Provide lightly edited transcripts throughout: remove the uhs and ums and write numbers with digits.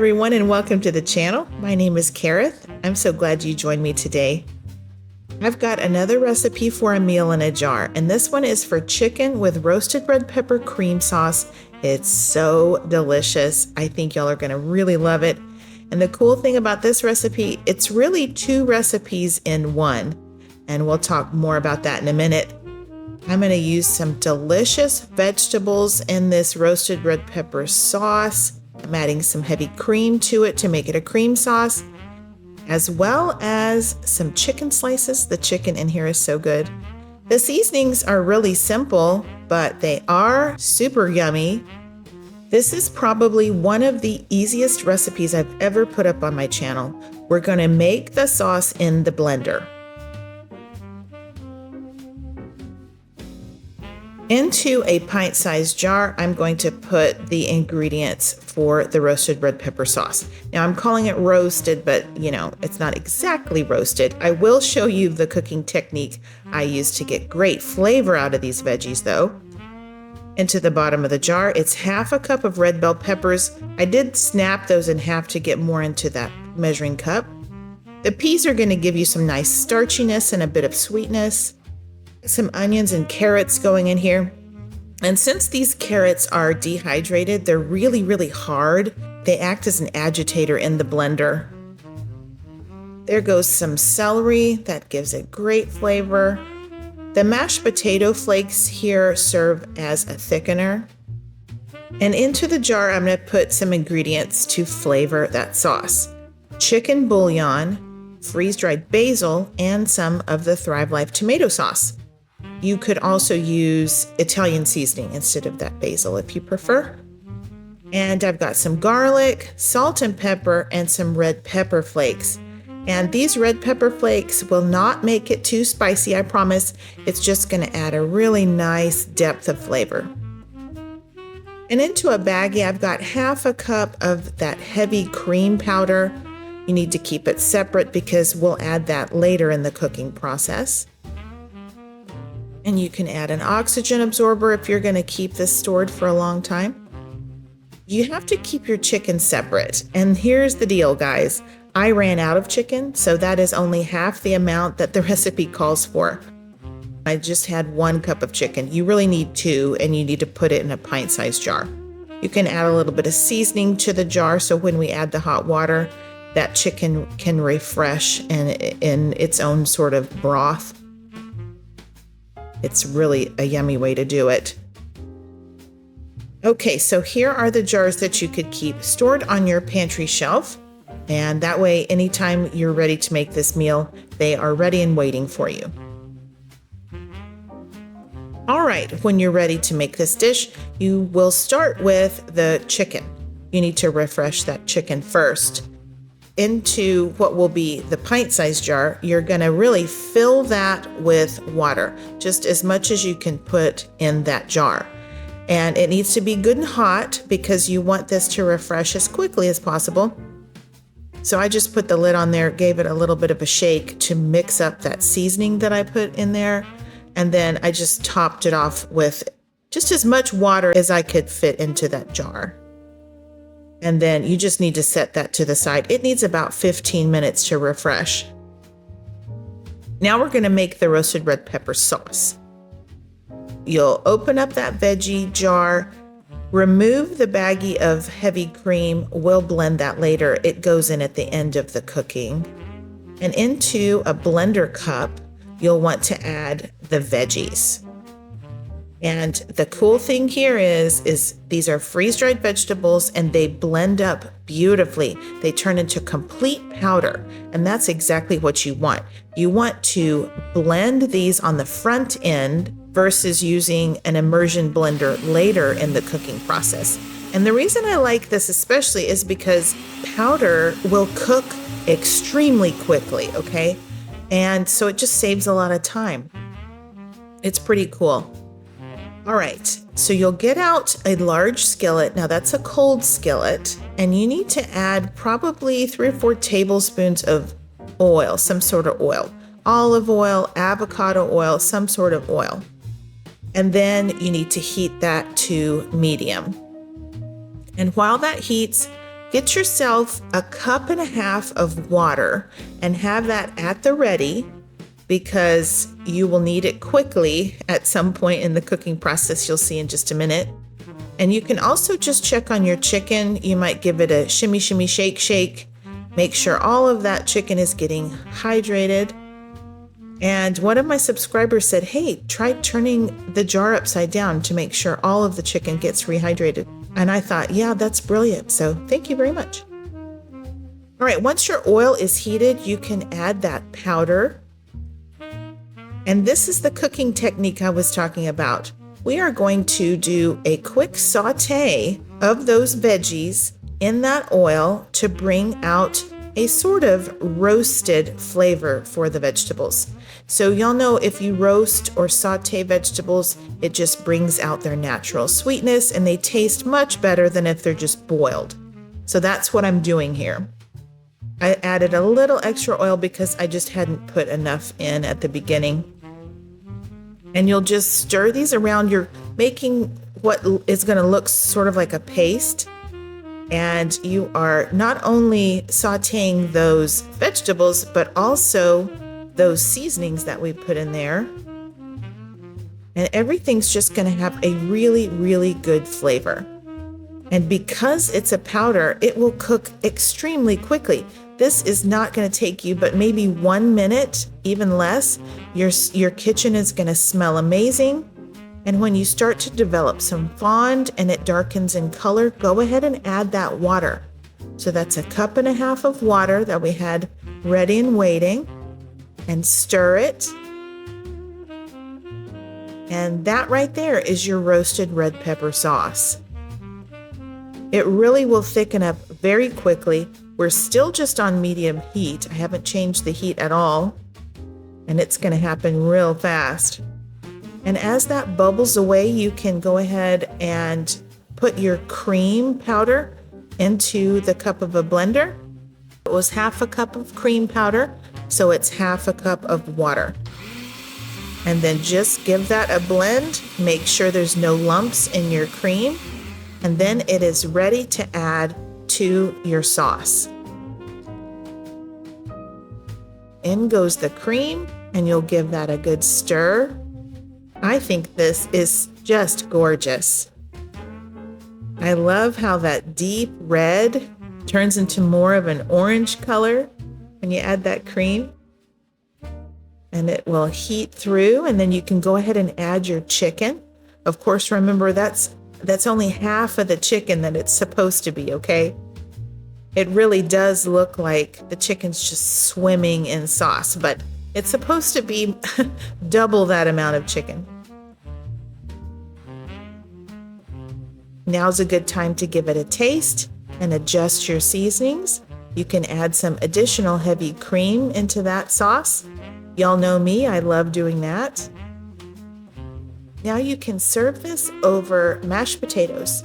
everyone, and welcome to the channel. My name is Kareth. I'm so glad you joined me today. I've got another recipe for a meal in a jar, and this one is for chicken with roasted red pepper cream sauce. It's so delicious. I think y'all are gonna really love it. And the cool thing about this recipe, it's really 2 recipes in one, and we'll talk more about that in a minute. I'm gonna use some delicious vegetables in this roasted red pepper sauce. I'm adding some heavy cream to it to make it a cream sauce, as well as some chicken slices. The chicken in here is so good. The seasonings are really simple, but they are super yummy. This is probably one of the easiest recipes I've ever put up on my channel. We're gonna make the sauce in the blender. Into a pint-sized jar, I'm going to put the ingredients for the roasted red pepper sauce. Now I'm calling it roasted, but it's not exactly roasted. I will show you the cooking technique I use to get great flavor out of these veggies though. Into the bottom of the jar, it's 1/2 cup of red bell peppers. I did snap those in half to get more into that measuring cup. The peas are going to give you some nice starchiness and a bit of sweetness. Some onions and carrots going in here. And since these carrots are dehydrated, they're really, really hard. They act as an agitator in the blender. There goes some celery. That gives it great flavor. The mashed potato flakes here serve as a thickener. And into the jar, I'm going to put some ingredients to flavor that sauce. Chicken bouillon, freeze-dried basil, and some of the Thrive Life tomato sauce. You could also use Italian seasoning instead of that basil if you prefer. And I've got some garlic, salt and pepper, and some red pepper flakes. And these red pepper flakes will not make it too spicy, I promise. It's just going to add a really nice depth of flavor. And into a baggie, I've got 1/2 cup of that heavy cream powder. You need to keep it separate because we'll add that later in the cooking process. And you can add an oxygen absorber if you're going to keep this stored for a long time. You have to keep your chicken separate. And here's the deal, guys. I ran out of chicken, so that is only half the amount that the recipe calls for. I just had 1 cup of chicken. You really need 2, and you need to put it in a pint-sized jar. You can add a little bit of seasoning to the jar, so when we add the hot water, that chicken can refresh in its own sort of broth. It's really a yummy way to do it. Okay, so here are the jars that you could keep stored on your pantry shelf. And that way, anytime you're ready to make this meal, they are ready and waiting for you. All right, when you're ready to make this dish, you will start with the chicken. You need to refresh that chicken first. Into what will be the pint-sized jar, you're gonna really fill that with water, just as much as you can put in that jar. And it needs to be good and hot because you want this to refresh as quickly as possible. So I just put the lid on there, gave it a little bit of a shake to mix up that seasoning that I put in there. And then I just topped it off with just as much water as I could fit into that jar. And then you just need to set that to the side. It needs about 15 minutes to refresh. Now we're going to make the roasted red pepper sauce. You'll open up that veggie jar, remove the baggie of heavy cream. We'll blend that later. It goes in at the end of the cooking. And into a blender cup, you'll want to add the veggies. And the cool thing here is these are freeze-dried vegetables and they blend up beautifully. They turn into complete powder, and that's exactly what you want. You want to blend these on the front end versus using an immersion blender later in the cooking process. And the reason I like this especially is because powder will cook extremely quickly, okay? And so it just saves a lot of time. It's pretty cool. All right, so you'll get out a large skillet. Now that's a cold skillet, and you need to add probably 3 or 4 tablespoons of oil, some sort of oil, olive oil, avocado oil, some sort of oil. And then you need to heat that to medium. And while that heats, Get yourself a cup and a half of water and have that at the ready because you will need it quickly at some point in the cooking process. You'll see in just a minute. And you can also just check on your chicken. You might give it a shimmy, shimmy, shake, shake. Make sure all of that chicken is getting hydrated. And one of my subscribers said, hey, try turning the jar upside down to make sure all of the chicken gets rehydrated. And I thought, yeah, that's brilliant. So thank you very much. All right, once your oil is heated, you can add that powder. And this is the cooking technique I was talking about. We are going to do a quick saute of those veggies in that oil to bring out a sort of roasted flavor for the vegetables. So y'all know if you roast or saute vegetables, it just brings out their natural sweetness and they taste much better than if they're just boiled. So that's what I'm doing here. I added a little extra oil because I just hadn't put enough in at the beginning. And you'll just stir these around. You're making what is going to look sort of like a paste. And you are not only sauteing those vegetables, but also those seasonings that we put in there. And everything's just going to have a really, really good flavor. And because it's a powder, it will cook extremely quickly. This is not going to take you but maybe 1 minute, even less. Your kitchen is going to smell amazing. And when you start to develop some fond and it darkens in color, go ahead and add that water. So that's a cup and a half of water that we had ready and waiting. And stir it. And that right there is your roasted red pepper sauce. It really will thicken up very quickly. We're still just on medium heat. I haven't changed the heat at all. And it's going to happen real fast. And as that bubbles away, you can go ahead and put your cream powder into the cup of a blender. It was half a cup of cream powder, so it's half a cup of water. And then just give that a blend. Make sure there's no lumps in your cream. And then it is ready to add to your sauce. In goes the cream, and you'll give that a good stir. I think this is just gorgeous. I love how that deep red turns into more of an orange color when you add that cream. And it will heat through, and then you can go ahead and add your chicken. Of course, remember that's only half of the chicken that it's supposed to be, okay? It really does look like the chicken's just swimming in sauce, but it's supposed to be double that amount of chicken. Now's a good time to give it a taste and adjust your seasonings. You can add some additional heavy cream into that sauce. Y'all know me, I love doing that. Now you can serve this over mashed potatoes,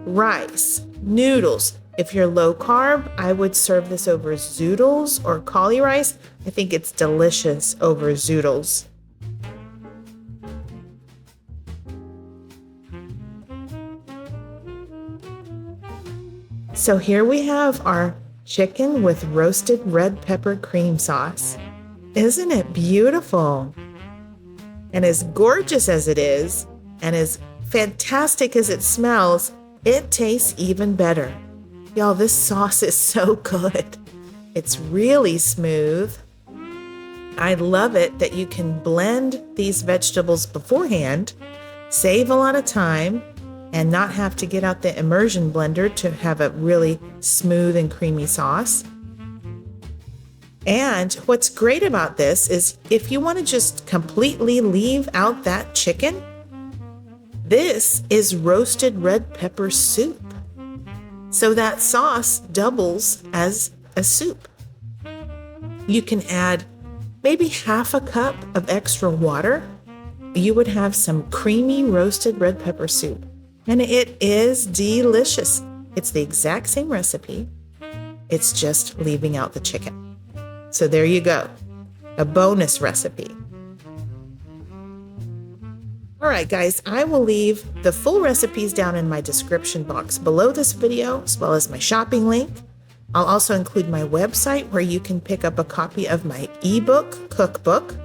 rice, noodles. If you're low carb, I would serve this over zoodles or cauli rice. I think it's delicious over zoodles. So here we have our chicken with roasted red pepper cream sauce. Isn't it beautiful? And as gorgeous as it is, and as fantastic as it smells, it tastes even better. Y'all, this sauce is so good. It's really smooth. I love it that you can blend these vegetables beforehand, save a lot of time, and not have to get out the immersion blender to have a really smooth and creamy sauce. And what's great about this is if you want to just completely leave out that chicken, this is roasted red pepper soup. So that sauce doubles as a soup. You can add maybe half a cup of extra water. You would have some creamy roasted red pepper soup. And it is delicious. It's the exact same recipe. It's just leaving out the chicken. So there you go, a bonus recipe. All All right, guys, I will leave the full recipes down in my description box below this video, as well as my shopping link. I'll also include my website where you can pick up a copy of my ebook cookbook.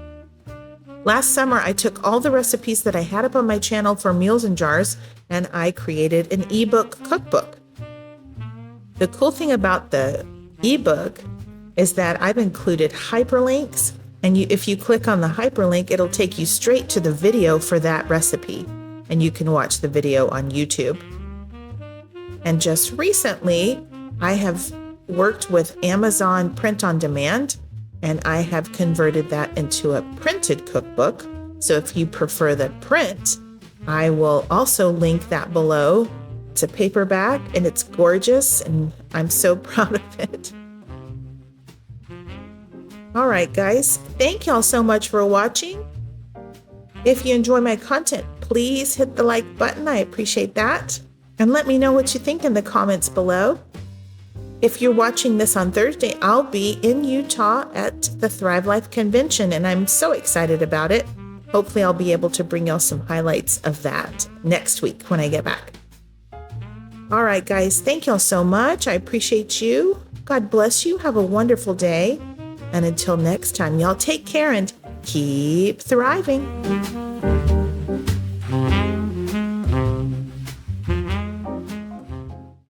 Last summer, I took all the recipes that I had up on my channel for Meals in Jars, and I created an ebook cookbook. The cool thing about the ebook is that I've included hyperlinks, and if you click on the hyperlink, it'll take you straight to the video for that recipe, and you can watch the video on YouTube. And just recently, I have worked with Amazon Print on Demand, and I have converted that into a printed cookbook. So if you prefer the print, I will also link that below. It's a paperback and it's gorgeous, and I'm so proud of it. All right, guys, thank y'all so much for watching. If you enjoy my content, please hit the like button. I appreciate that. And let me know what you think in the comments below. If you're watching this on Thursday, I'll be in Utah at the Thrive Life Convention, and I'm so excited about it. Hopefully I'll be able to bring y'all some highlights of that next week when I get back. All right, guys, thank y'all so much. I appreciate you. God bless you. Have a wonderful day. And until next time, y'all take care and keep thriving.